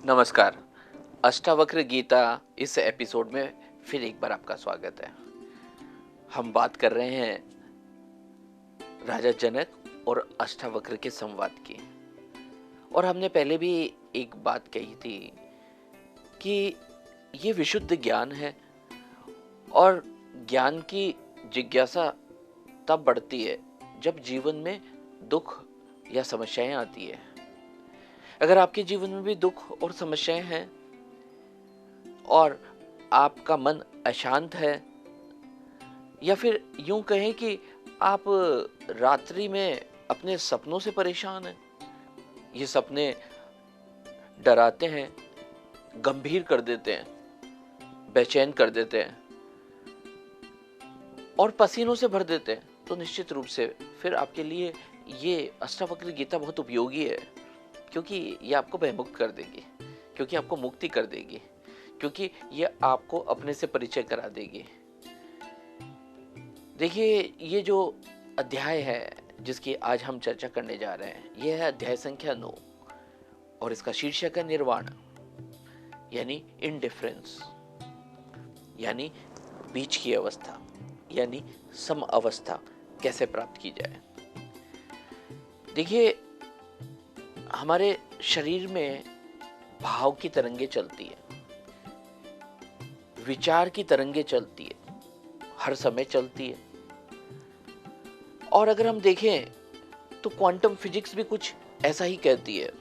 नमस्कार। अष्टावक्र गीता इस एपिसोड में फिर एक बार आपका स्वागत है। हम बात कर रहे हैं राजा जनक और अष्टावक्र के संवाद की। और हमने पहले भी एक बात कही थी कि ये विशुद्ध ज्ञान है और ज्ञान की जिज्ञासा तब बढ़ती है जब जीवन में दुख या समस्याएं आती है। अगर आपके जीवन में भी दुख और समस्याएं हैं और आपका मन अशांत है, या फिर यूं कहें कि आप रात्रि में अपने सपनों से परेशान हैं, ये सपने डराते हैं, गंभीर कर देते हैं, बेचैन कर देते हैं और पसीनों से भर देते हैं, तो निश्चित रूप से फिर आपके लिए ये अष्टावक्र गीता बहुत उपयोगी है। क्योंकि ये आपको भयमुक्त कर देगी, क्योंकि आपको मुक्ति कर देगी, क्योंकि ये आपको अपने से परिचय करा देगी। देखिए, ये जो अध्याय है जिसकी आज हम चर्चा करने जा रहे हैं, यह है अध्याय संख्या 9 और इसका शीर्षक है निर्वाण, यानी इनडिफरेंस, यानी बीच की अवस्था, यानी सम अवस्था कैसे प्राप्त की जाए। देखिए, हमारे शरीर में भाव की तरंगे चलती है, विचार की तरंगे चलती है, हर समय चलती है। और अगर हम देखें तो क्वांटम फिजिक्स भी कुछ ऐसा ही कहती है।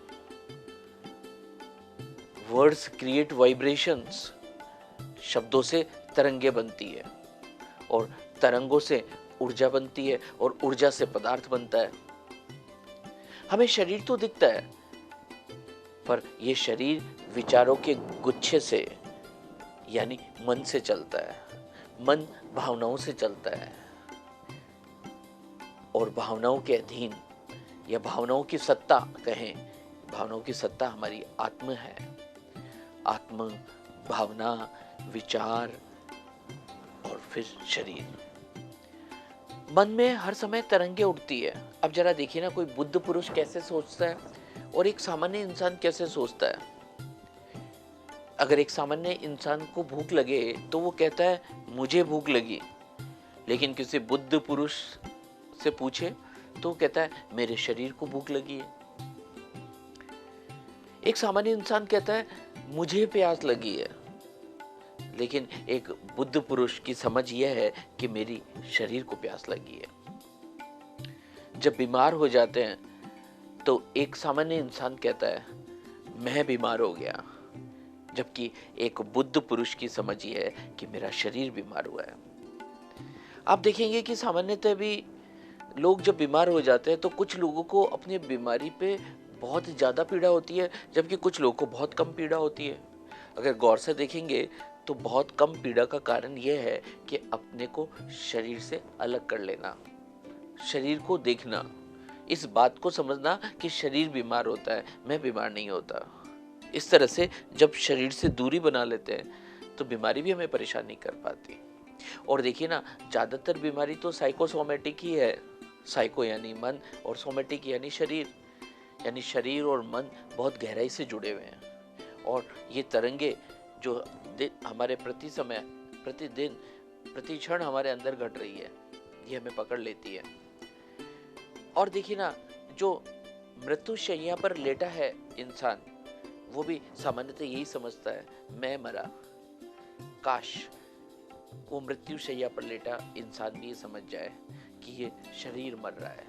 वर्ड्स क्रिएट वाइब्रेशंस, शब्दों से तरंगे बनती है और तरंगों से ऊर्जा बनती है और ऊर्जा से पदार्थ बनता है। हमें शरीर तो दिखता है, पर यह शरीर विचारों के गुच्छे से, यानी मन से चलता है। मन भावनाओं से चलता है और भावनाओं के अधीन, या भावनाओं की सत्ता कहें, भावनाओं की सत्ता हमारी आत्म है। आत्म, भावना, विचार और फिर शरीर। मन में हर समय तरंगे उठती है। अब जरा देखिए ना, कोई बुद्ध पुरुष कैसे सोचता है और एक सामान्य इंसान कैसे सोचता है। अगर एक सामान्य इंसान को भूख लगे तो वो कहता है मुझे भूख लगी, लेकिन किसी बुद्ध पुरुष से पूछे तो वो कहता है मेरे शरीर को भूख लगी है। एक सामान्य इंसान कहता है मुझे प्यास लगी है, लेकिन एक बुद्ध पुरुष की समझ यह है कि मेरी शरीर को प्यास लगी है। जब बीमार हो जाते हैं तो एक सामान्य इंसान कहता है मैं बीमार हो गया, जबकि एक बुद्ध पुरुष की समझ यह है कि मेरा शरीर बीमार हुआ है। आप देखेंगे कि सामान्यतः भी लोग जब बीमार हो जाते हैं तो कुछ लोगों को अपनी बीमारी पे बहुत ज्यादा पीड़ा होती है, जबकि कुछ लोगों को बहुत कम पीड़ा होती है। अगर गौर से देखेंगे तो बहुत कम पीड़ा का कारण यह है कि अपने को शरीर से अलग कर लेना, शरीर को देखना, इस बात को समझना कि शरीर बीमार होता है, मैं बीमार नहीं होता। इस तरह से जब शरीर से दूरी बना लेते हैं तो बीमारी भी हमें परेशान नहीं कर पाती। और देखिए ना, ज्यादातर बीमारी तो साइकोसोमेटिक ही है। साइको यानी मन और सोमेटिक यानी शरीर, यानी शरीर और मन बहुत गहराई से जुड़े हुए हैं। और ये तरंगे जो हमारे प्रतिदिन प्रति क्षण हमारे अंदर घट रही है, ये हमें पकड़ लेती है। और देखिए ना, जो मृत्यु शैया पर लेटा है इंसान, वो भी सामान्यतः यही समझता है मैं मरा। काश वो मृत्यु शैया पर लेटा इंसान भी ये समझ जाए कि ये शरीर मर रहा है,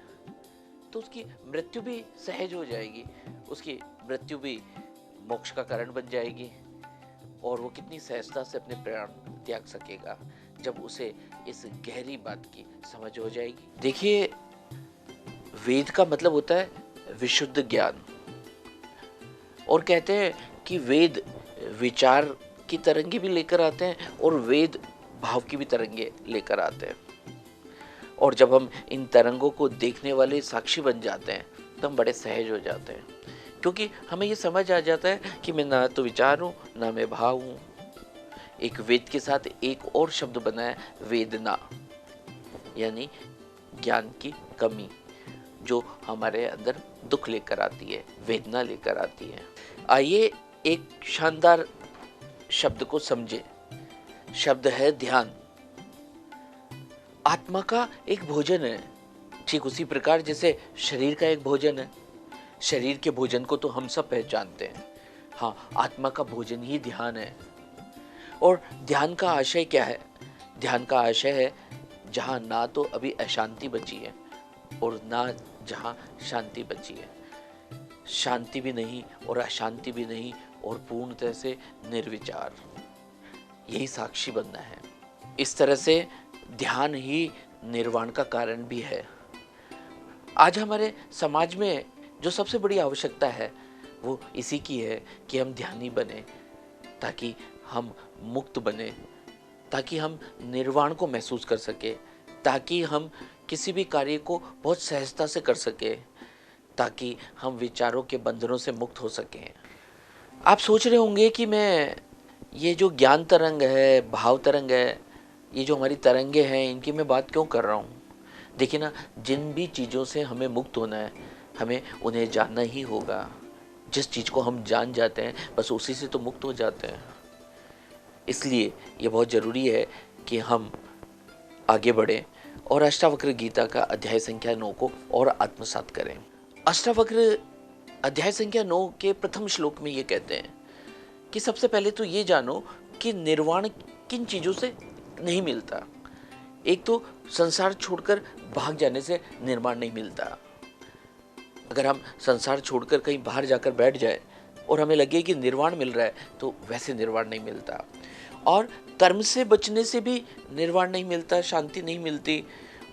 तो उसकी मृत्यु भी सहज हो जाएगी, उसकी मृत्यु भी मोक्ष का कारण बन जाएगी। और वो कितनी सहजता से अपने प्राण त्याग सकेगा जब उसे इस गहरी बात की समझ हो जाएगी। देखिए, वेद का मतलब होता है विशुद्ध ज्ञान, और कहते हैं कि वेद विचार की तरंगे भी लेकर आते हैं और वेद भाव की भी तरंगे लेकर आते हैं। और जब हम इन तरंगों को देखने वाले साक्षी बन जाते हैं तो हम बड़े सहज हो जाते हैं, क्योंकि हमें ये समझ आ जाता है कि मैं ना तो विचार हूँ ना मैं भाव हूँ। एक वेद के साथ एक और शब्द बना है वेदना, यानी ज्ञान की कमी, जो हमारे अंदर दुख लेकर आती है, वेदना लेकर आती है। आइए एक शानदार शब्द को समझे। शब्द है ध्यान। आत्मा का एक भोजन है, ठीक उसी प्रकार जैसे शरीर का एक भोजन है। शरीर के भोजन को तो हम सब पहचानते हैं। हाँ, आत्मा का भोजन ही ध्यान है। और ध्यान का आशय क्या है? ध्यान का आशय है जहाँ ना तो अभी अशांति बची है और ना जहाँ शांति बची है। शांति भी नहीं और अशांति भी नहीं और पूर्णतः से निर्विचार, यही साक्षी बनना है। इस तरह से ध्यान ही निर्वाण का कारण भी है। आज हमारे समाज में जो सबसे बड़ी आवश्यकता है वो इसी की है कि हम ध्यानी बने, ताकि हम मुक्त बने, ताकि हम निर्वाण को महसूस कर सके, ताकि हम किसी भी कार्य को बहुत सहजता से कर सके, ताकि हम विचारों के बंधनों से मुक्त हो सकें। आप सोच रहे होंगे कि मैं ये जो ज्ञान तरंग है, भाव तरंग है, ये जो हमारी तरंगे हैं, इनकी मैं बात क्यों कर रहा हूँ? देखिए ना, जिन भी चीज़ों से हमें मुक्त होना है, हमें उन्हें जानना ही होगा। जिस चीज़ को हम जान जाते हैं बस उसी से तो मुक्त हो जाते हैं। इसलिए ये बहुत ज़रूरी है कि हम आगे बढ़ें और अष्टावक्र गीता का अध्याय संख्या 9 को और आत्मसात करें। अष्टावक्र अध्याय संख्या 9 के प्रथम श्लोक में ये कहते हैं कि सबसे पहले तो ये जानो कि निर्वाण किन चीज़ों से नहीं मिलता। एक तो संसार छोड़कर भाग जाने से निर्वाण नहीं मिलता। अगर हम संसार छोड़कर कहीं बाहर जाकर बैठ जाए और हमें लगे कि निर्वाण मिल रहा है, तो वैसे निर्वाण नहीं मिलता। और कर्म से बचने से भी निर्वाण नहीं मिलता, शांति नहीं मिलती,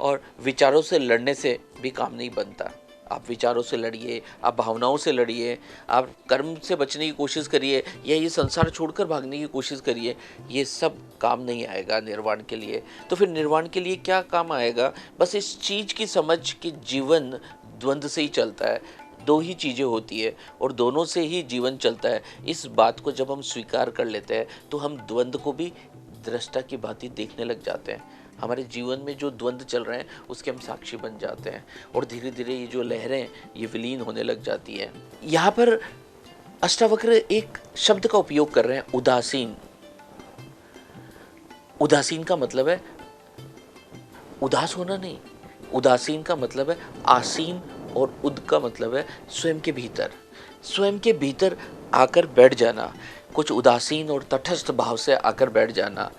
और विचारों से लड़ने से भी काम नहीं बनता। आप विचारों से लड़िए, आप भावनाओं से लड़िए, आप कर्म से बचने की कोशिश करिए या ये संसार छोड़कर भागने की कोशिश करिए, ये सब काम नहीं आएगा निर्वाण के लिए। तो फिर निर्वाण के लिए क्या काम आएगा? बस इस चीज़ की समझ कि जीवन द्वंद्व से ही चलता है, दो ही चीज़ें होती है और दोनों से ही जीवन चलता है। इस बात को जब हम स्वीकार कर लेते हैं तो हम द्वंद्व को भी दृष्टा की भांति देखने लग जाते हैं। हमारे जीवन में जो द्वंद्व चल रहे हैं उसके हम साक्षी बन जाते हैं और धीरे धीरे ये जो लहरें ये विलीन होने लग जाती है। यहाँ पर अष्टावक्र एक शब्द का उपयोग कर रहे हैं, उदासीन। उदासीन का मतलब है उदास होना नहीं, उदासीन का मतलब है आसीन, और उद का मतलब है स्वयं के भीतर। स्वयं के भीतर आकर बैठ जाना, कुछ उदासीन और तटस्थ भाव से आकर बैठ जाना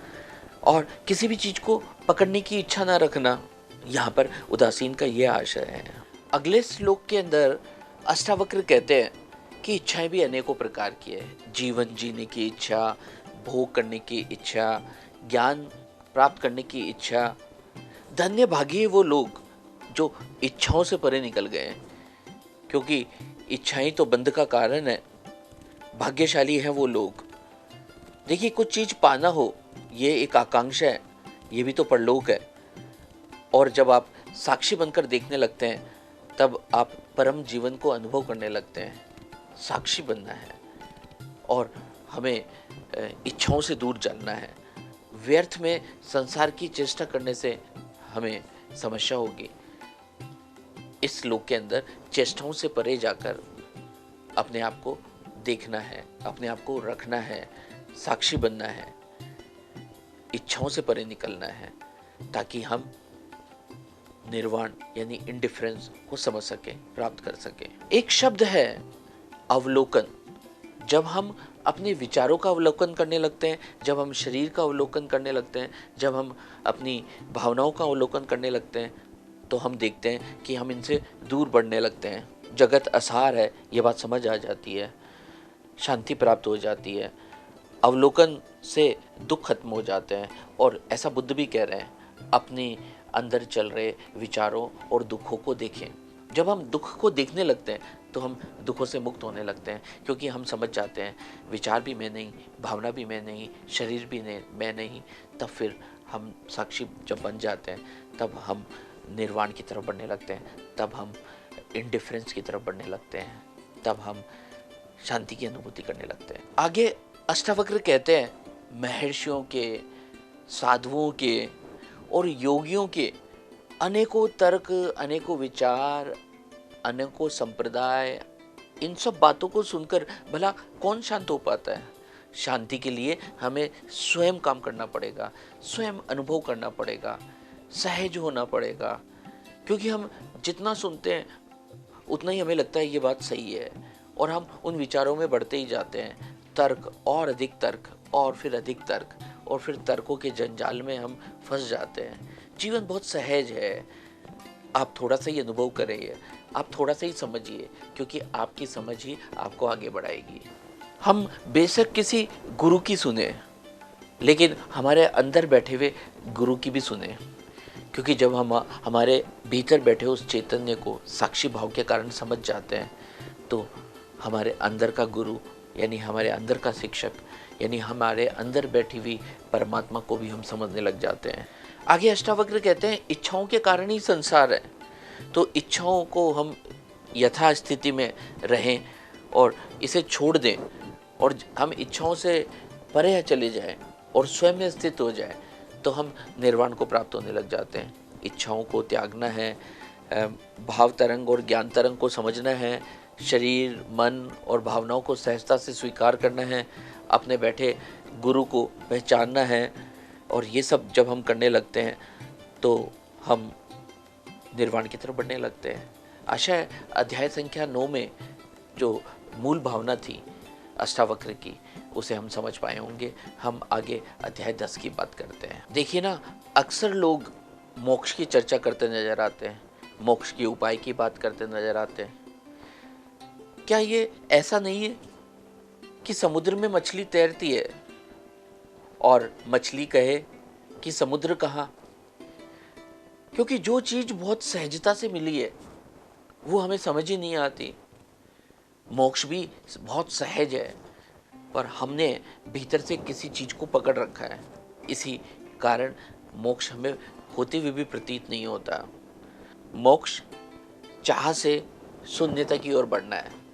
और किसी भी चीज को पकड़ने की इच्छा ना रखना। यहाँ पर उदासीन का यह आशय है। अगले श्लोक के अंदर अष्टावक्र कहते हैं कि इच्छाएं भी अनेकों प्रकार की है। जीवन जीने की इच्छा, भोग करने की इच्छा, ज्ञान प्राप्त करने की इच्छा। धन्य भागी वो लोग जो इच्छाओं से परे निकल गए हैं, क्योंकि इच्छाएं तो बंध का कारण है। भाग्यशाली हैं वो लोग। देखिए, कुछ चीज पाना हो ये एक आकांक्षा है, ये भी तो परलोक है। और जब आप साक्षी बनकर देखने लगते हैं तब आप परम जीवन को अनुभव करने लगते हैं। साक्षी बनना है और हमें इच्छाओं से दूर चलना है। व्यर्थ में संसार की चेष्टा करने से हमें समस्या होगी। इस श्लोक के अंदर चेष्टाओं से परे जाकर अपने आप को देखना है, अपने आप को रखना है, साक्षी बनना है, इच्छाओं से परे निकलना है, ताकि हम निर्वाण यानी इंडिफरेंस को समझ सके, प्राप्त कर सके। एक शब्द है अवलोकन। जब हम अपने विचारों का अवलोकन करने लगते हैं, जब हम शरीर का अवलोकन करने लगते हैं, जब हम अपनी भावनाओं का अवलोकन करने लगते हैं, तो हम देखते हैं कि हम इनसे दूर बढ़ने लगते हैं। जगत असार है, ये बात समझ आ जाती है, शांति प्राप्त हो जाती है, अवलोकन से दुख खत्म हो जाते हैं। और ऐसा बुद्ध भी कह रहे हैं, अपने अंदर चल रहे विचारों और दुखों को देखें। जब हम दुख को देखने लगते हैं तो हम दुखों से मुक्त होने लगते हैं, क्योंकि हम समझ जाते हैं विचार भी मैं नहीं, भावना भी मैं नहीं, शरीर भी मैं नहीं। तब फिर हम साक्षी जब बन जाते हैं तब हम निर्वाण की तरफ बढ़ने लगते हैं, तब हम इंडिफरेंस की तरफ बढ़ने लगते हैं, तब हम शांति की अनुभूति करने लगते हैं। आगे अष्टावक्र कहते हैं, महर्षियों के, साधुओं के और योगियों के अनेकों तर्क, अनेकों विचार, अनेकों संप्रदाय, इन सब बातों को सुनकर भला कौन शांत हो पाता है? शांति के लिए हमें स्वयं काम करना पड़ेगा, स्वयं अनुभव करना पड़ेगा, सहज होना पड़ेगा। क्योंकि हम जितना सुनते हैं उतना ही हमें लगता है ये बात सही है, और हम उन विचारों में बढ़ते ही जाते हैं। तर्क और अधिक तर्क और फिर अधिक तर्क और फिर तर्कों के जंजाल में हम फंस जाते हैं। जीवन बहुत सहज है। आप थोड़ा सा ही अनुभव करिए, आप थोड़ा सा ही समझिए, क्योंकि आपकी समझ ही आपको आगे बढ़ाएगी। हम बेशक किसी गुरु की सुने, लेकिन हमारे अंदर बैठे हुए गुरु की भी सुने। क्योंकि जब हम हमारे भीतर बैठे उस चैतन्य को साक्षी भाव के कारण समझ जाते हैं, तो हमारे अंदर का गुरु यानी हमारे अंदर का शिक्षक यानी हमारे अंदर बैठी हुई परमात्मा को भी हम समझने लग जाते हैं। आगे अष्टावक्र कहते हैं, इच्छाओं के कारण ही संसार है। तो इच्छाओं को हम यथास्थिति में रहें और इसे छोड़ दें, और हम इच्छाओं से परे चले जाएं और स्वयं में स्थित हो जाएं, तो हम निर्वाण को प्राप्त होने लग जाते हैं। इच्छाओं को त्यागना है, भाव तरंग और ज्ञान तरंग को समझना है, शरीर मन और भावनाओं को सहजता से स्वीकार करना है, अपने बैठे गुरु को पहचानना है। और ये सब जब हम करने लगते हैं तो हम निर्वाण की तरफ बढ़ने लगते हैं। आशा है अध्याय संख्या 9 में जो मूल भावना थी अष्टावक्र की, उसे हम समझ पाए होंगे। हम आगे अध्याय 10 की बात करते हैं। देखिए ना, अक्सर लोग मोक्ष की चर्चा करते नजर आते हैं, मोक्ष के उपाय की बात करते नजर आते हैं। क्या ये ऐसा नहीं है कि समुद्र में मछली तैरती है और मछली कहे कि समुद्र कहाँ? क्योंकि जो चीज बहुत सहजता से मिली है वो हमें समझ ही नहीं आती। मोक्ष भी बहुत सहज है, पर हमने भीतर से किसी चीज को पकड़ रखा है। इसी कारण मोक्ष हमें होते हुए भी प्रतीत नहीं होता। मोक्ष चाह से शून्यता की ओर बढ़ना है।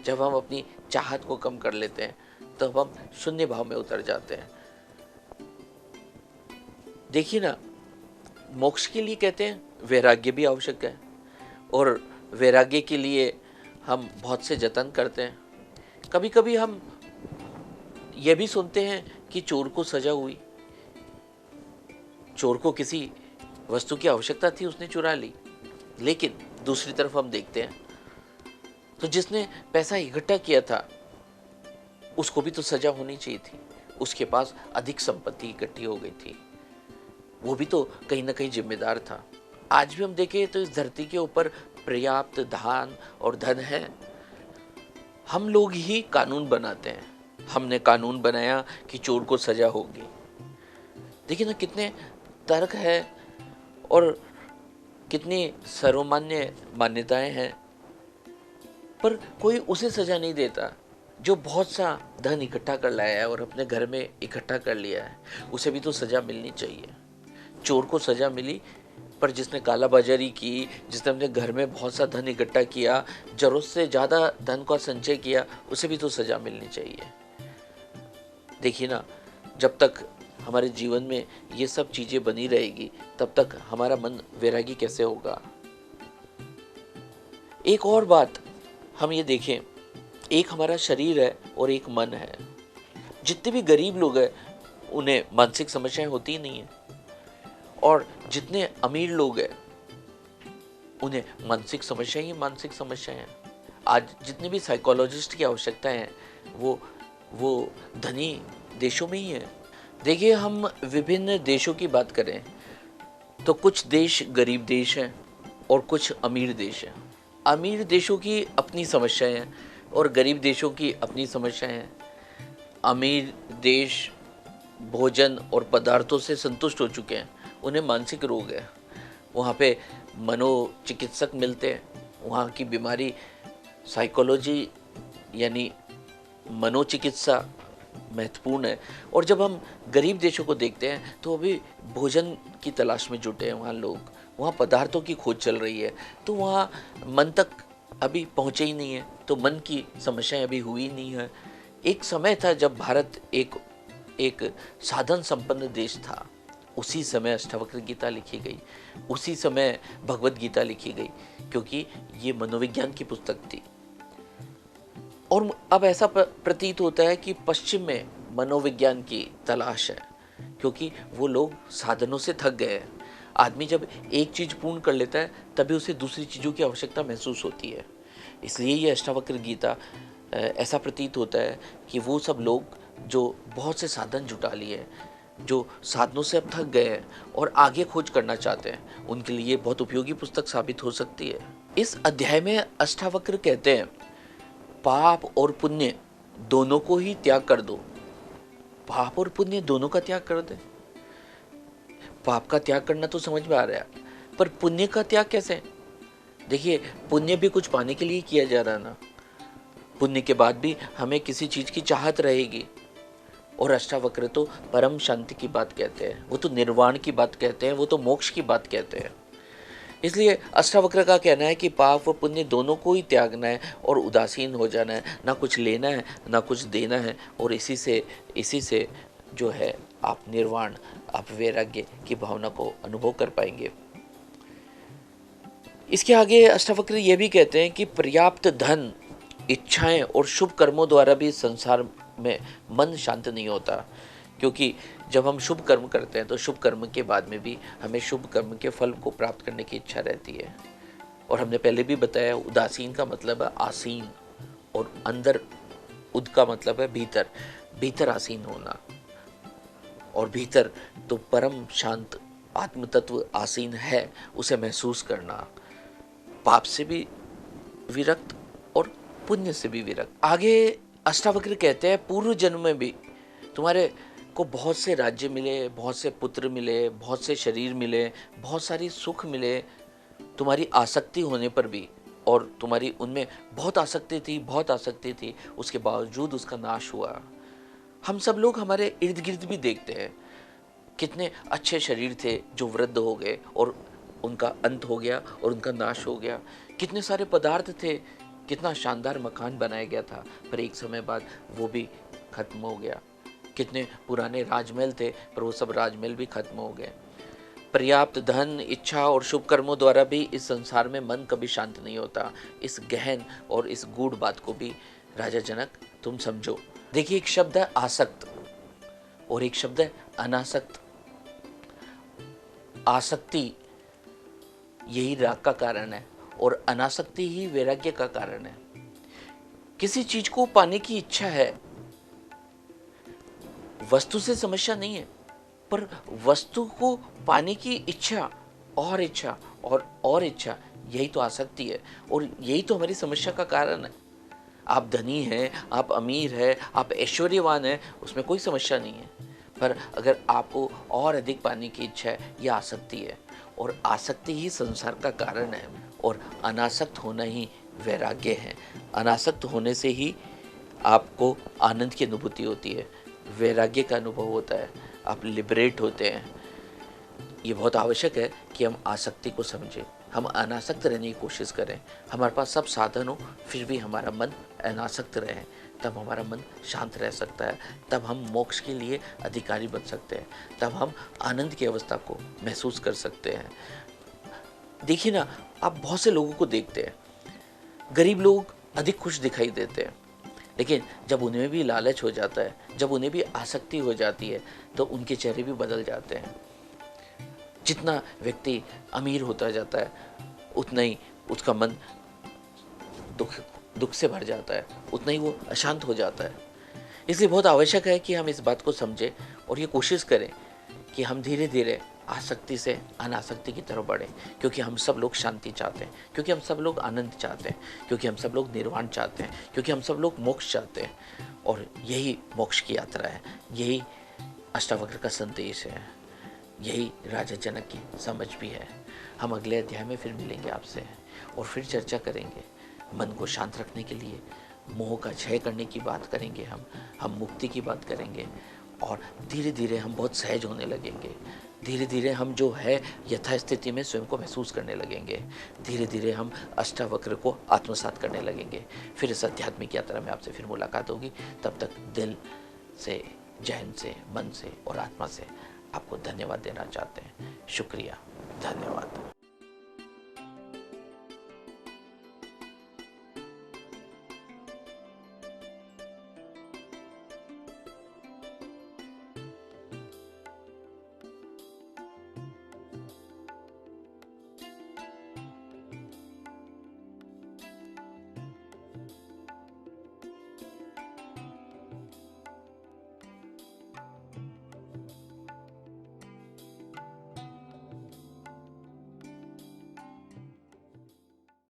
जब हम अपनी चाहत को कम कर लेते हैं तो हम शून्य भाव में उतर जाते हैं। देखिए ना, मोक्ष के लिए कहते हैं वैराग्य भी आवश्यक है, और वैराग्य के लिए हम बहुत से जतन करते हैं। कभी कभी हम यह भी सुनते हैं कि चोर को सजा हुई। चोर को किसी वस्तु की आवश्यकता थी, उसने चुरा ली। लेकिन दूसरी तरफ हम देखते हैं तो जिसने पैसा इकट्ठा किया था उसको भी तो सजा होनी चाहिए थी। उसके पास अधिक संपत्ति इकट्ठी हो गई थी, वो भी तो कहीं ना कहीं जिम्मेदार था। आज भी हम देखें तो इस धरती के ऊपर पर्याप्त धान और धन है। हम लोग ही कानून बनाते हैं। हमने कानून बनाया कि चोर को सजा होगी। देखिए ना, कितने तर्क है और कितनी सर्वमान्य मान्यताएं हैं, पर कोई उसे सजा नहीं देता जो बहुत सा धन इकट्ठा कर लाया है और अपने घर में इकट्ठा कर लिया है। उसे भी तो सजा मिलनी चाहिए। चोर को सजा मिली, पर जिसने कालाबाजारी की, जिसने अपने घर में बहुत सा धन इकट्ठा किया, जरूरत से ज़्यादा धन का संचय किया, उसे भी तो सजा मिलनी चाहिए। देखिए ना, जब तक हमारे जीवन में ये सब चीज़ें बनी रहेगी तब तक हमारा मन वैरागी कैसे होगा। एक और बात हम ये देखें, एक हमारा शरीर है और एक मन है। जितने भी गरीब लोग हैं उन्हें मानसिक समस्याएं होती ही नहीं है, और जितने अमीर लोग हैं उन्हें मानसिक समस्याएं हैं। आज जितने भी साइकोलॉजिस्ट की आवश्यकता है वो धनी देशों में ही है। देखिए, हम विभिन्न देशों की बात करें तो कुछ देश गरीब देश हैं और कुछ अमीर देश हैं। अमीर देशों की अपनी समस्याएं हैं और गरीब देशों की अपनी समस्याएं हैं। अमीर देश भोजन और पदार्थों से संतुष्ट हो चुके हैं, उन्हें मानसिक रोग है। वहाँ पे मनोचिकित्सक मिलते हैं। वहाँ की बीमारी साइकोलॉजी यानी मनोचिकित्सा महत्वपूर्ण है। और जब हम गरीब देशों को देखते हैं तो अभी भोजन की तलाश में जुटे हैं वहाँ लोग। वहाँ पदार्थों की खोज चल रही है, तो वहाँ मन तक अभी पहुँचे ही नहीं है, तो मन की समस्याएं अभी हुई नहीं है। एक समय था जब भारत एक साधन संपन्न देश था। उसी समय अष्टावक्र गीता लिखी गई, उसी समय भगवत गीता लिखी गई, क्योंकि ये मनोविज्ञान की पुस्तक थी। और अब ऐसा प्रतीत होता है कि पश्चिम में मनोविज्ञान की तलाश है, क्योंकि वो लोग साधनों से थक गए हैं। आदमी जब एक चीज पूर्ण कर लेता है तभी उसे दूसरी चीजों की आवश्यकता महसूस होती है। इसलिए ये अष्टावक्र गीता ऐसा प्रतीत होता है कि वो सब लोग जो बहुत से साधन जुटा लिए, जो साधनों से अब थक गए हैं और आगे खोज करना चाहते हैं, उनके लिए बहुत उपयोगी पुस्तक साबित हो सकती है। इस अध्याय में अष्टावक्र कहते हैं, पाप और पुण्य दोनों को ही त्याग कर दो। पाप और पुण्य दोनों का त्याग कर दे। पाप का त्याग करना तो समझ में आ रहा है, पर पुण्य का त्याग कैसे? देखिए, पुण्य भी कुछ पाने के लिए किया जा रहा है ना। पुण्य के बाद भी हमें किसी चीज की चाहत रहेगी। और अष्टावक्र तो परम शांति की बात कहते हैं, वो तो निर्वाण की बात कहते हैं, वो तो मोक्ष की बात कहते हैं। इसलिए अष्टावक्र का कहना है कि पाप व पुण्य दोनों को ही त्यागना है और उदासीन हो जाना है, ना कुछ लेना है ना कुछ देना है। और इसी से जो है आप निर्वाण, आप वैराग्य की भावना को अनुभव कर पाएंगे। इसके आगे अष्टावक्र ये भी कहते हैं कि पर्याप्त धन, इच्छाएं और शुभ कर्मों द्वारा भी संसार में मन शांत नहीं होता। क्योंकि जब हम शुभ कर्म करते हैं तो शुभ कर्म के बाद में भी हमें शुभ कर्म के फल को प्राप्त करने की इच्छा रहती है। और हमने पहले भी बताया, उदासीन का मतलब है आसीन, और अंदर उद का मतलब है भीतर, भीतर आसीन होना। और भीतर तो परम शांत आत्म तत्व आसीन है, उसे महसूस करना। पाप से भी विरक्त और पुण्य से भी विरक्त। आगे अष्टावक्र कहते हैं, पूर्व जन्म में भी तुम्हारे को बहुत से राज्य मिले, बहुत से पुत्र मिले, बहुत से शरीर मिले, बहुत सारी सुख मिले, तुम्हारी आसक्ति होने पर भी, और तुम्हारी उनमें बहुत आसक्ति थी, उसके बावजूद उसका नाश हुआ। हम सब लोग हमारे इर्द गिर्द भी देखते हैं, कितने अच्छे शरीर थे जो वृद्ध हो गए और उनका अंत हो गया और उनका नाश हो गया। कितने सारे पदार्थ थे, कितना शानदार मकान बनाया गया था, पर एक समय बाद वो भी खत्म हो गया। कितने पुराने राजमहल थे, पर वो सब राजमहल भी खत्म हो गए। पर्याप्त धन, इच्छा और शुभ कर्मों द्वारा भी इस संसार में मन कभी शांत नहीं होता। इस गहन और इस गूढ़ बात को भी राजा जनक तुम समझो। देखिए, एक शब्द है आसक्त और एक शब्द है अनासक्त। आसक्ति यही राग का कारण है और अनासक्ति ही वैराग्य का कारण है। किसी चीज को पाने की इच्छा है, वस्तु से समस्या नहीं है, पर वस्तु को पाने की इच्छा और इच्छा और इच्छा, यही तो आसक्ति है और यही तो हमारी समस्या का कारण है। आप धनी हैं, आप अमीर हैं, आप ऐश्वर्यवान हैं, उसमें कोई समस्या नहीं है, पर अगर आपको और अधिक पाने की इच्छा है, यह आसक्ति है। और आसक्ति ही संसार का कारण है और अनासक्त होना ही वैराग्य है। अनासक्त होने से ही आपको आनंद की अनुभूति होती है, वैराग्य का अनुभव होता है, आप लिबरेट होते हैं। ये बहुत आवश्यक है कि हम आसक्ति को समझें, हम अनासक्त रहने की कोशिश करें। हमारे पास सब साधन हो फिर भी हमारा मन अनासक्त रहे, तब हमारा मन शांत रह सकता है, तब हम मोक्ष के लिए अधिकारी बन सकते हैं, तब हम आनंद की अवस्था को महसूस कर सकते हैं। देखिए ना, आप बहुत से लोगों को देखते हैं, गरीब लोग अधिक खुश दिखाई देते हैं, लेकिन जब उन्हें भी लालच हो जाता है, जब उन्हें भी आसक्ति हो जाती है, तो उनके चेहरे भी बदल जाते हैं। जितना व्यक्ति अमीर होता जाता है, उतना ही उसका मन दुख से भर जाता है, उतना ही वो अशांत हो जाता है। इसलिए बहुत आवश्यक है कि हम इस बात को समझें और ये कोशिश करें कि हम धीरे धीरे आसक्ति से अनासक्ति की तरफ बढ़ें, क्योंकि हम सब लोग शांति चाहते हैं, क्योंकि हम सब लोग आनंद चाहते हैं, क्योंकि हम सब लोग निर्वाण चाहते हैं, क्योंकि हम सब लोग मोक्ष चाहते हैं। और यही मोक्ष की यात्रा है, यही अष्टावक्र का संदेश है, यही राजा जनक की समझ भी है। हम अगले अध्याय में फिर मिलेंगे आपसे और फिर चर्चा करेंगे। मन को शांत रखने के लिए मोह का क्षय करने की बात करेंगे, हम मुक्ति की बात करेंगे और धीरे धीरे हम बहुत सहज होने लगेंगे। धीरे धीरे हम जो है यथास्थिति में स्वयं को महसूस करने लगेंगे। धीरे धीरे हम अष्टावक्र को आत्मसात करने लगेंगे। फिर इस आध्यात्मिक यात्रा में आपसे फिर मुलाकात होगी। तब तक दिल से, जहन से, मन से और आत्मा से आपको धन्यवाद देना चाहते हैं। शुक्रिया, धन्यवाद।